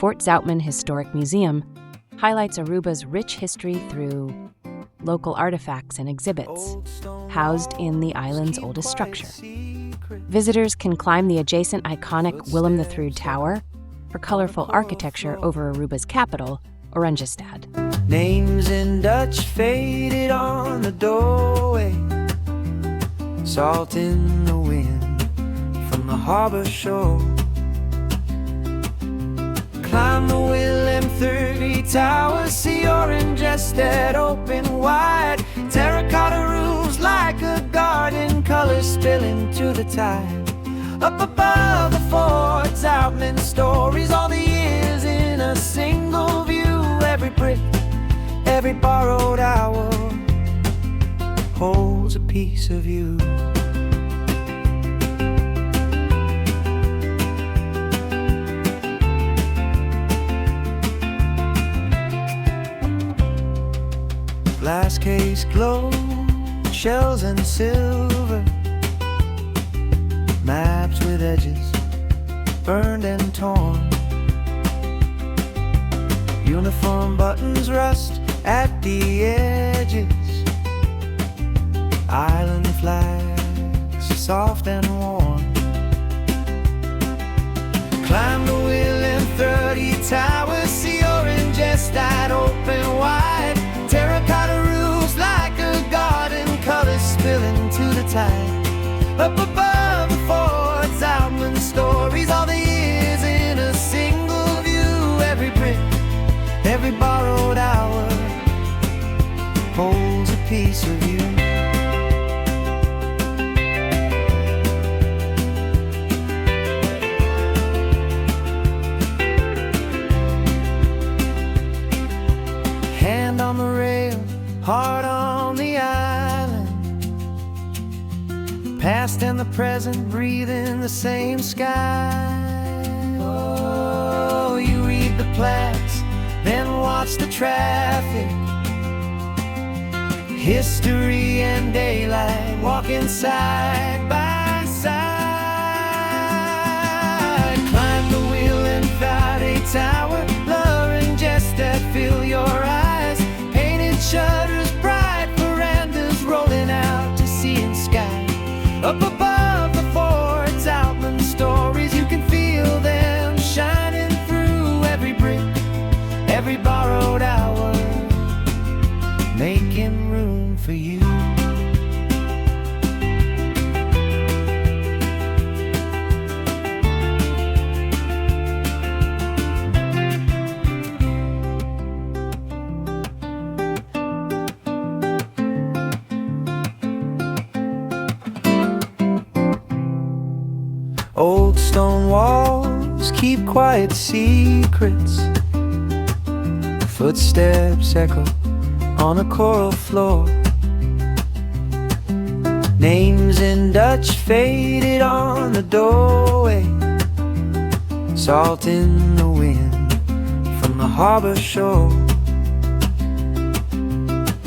Fort Zoutman Historic Museum highlights Aruba's rich history through local artifacts and exhibits housed in the island's oldest structure. Visitors can climb the adjacent iconic Willem III Tower for colorful architecture over Aruba's capital, Oranjestad. Names in Dutch faded on the doorway, salt in the wind from the harbor shore. Climb the Willem III Tower, see Oranjestad open wide. Terracotta roofs like a garden, colors spilling to the tide. Up above the Fort Zoutman stories, all the years in a single view. Every brick, every borrowed hour holds a piece of you. Glass case glow, shells and silver, maps with edges burned and torn. Uniform buttons rust at the edges, island flags soft and warm. Climb the Willem III Tower, see Oranjestad open wide. Terracotta roofs like a garden, colors spilling to the tide. Up above the Fort Zoutman stories, all the years in a single view. Every brick, every borrowed hour holds a piece of you. Hand on the rail, heart on the island. Past and the present breathing the same sky. Oh, you read the plaques, then watch the traffic. History and daylight walking side by side. Climb the Willem III Tower, Oranjestad, fill your eyes. Painted shutters, bright verandas rolling out to sea and sky. Up above the Fort Zoutman stories, you can feel them shining through. Every brick, every borrowed hour, making room for you. Old stone walls keep quiet secrets. Footsteps echo on a coral floor. Names in Dutch faded on the doorway, salt in the wind from the harbor shore.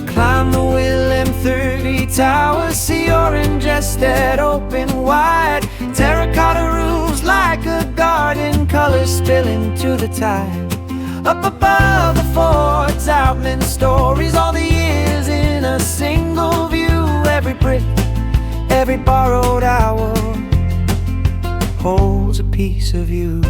Climb the Willem III Tower, see Oranjestad open wide. Terracotta roofs like a garden, colors spilling to the tide. Up above the Fort Zoutman stories, all the years in a single view. Every brick, every borrowed hour holds a piece of you.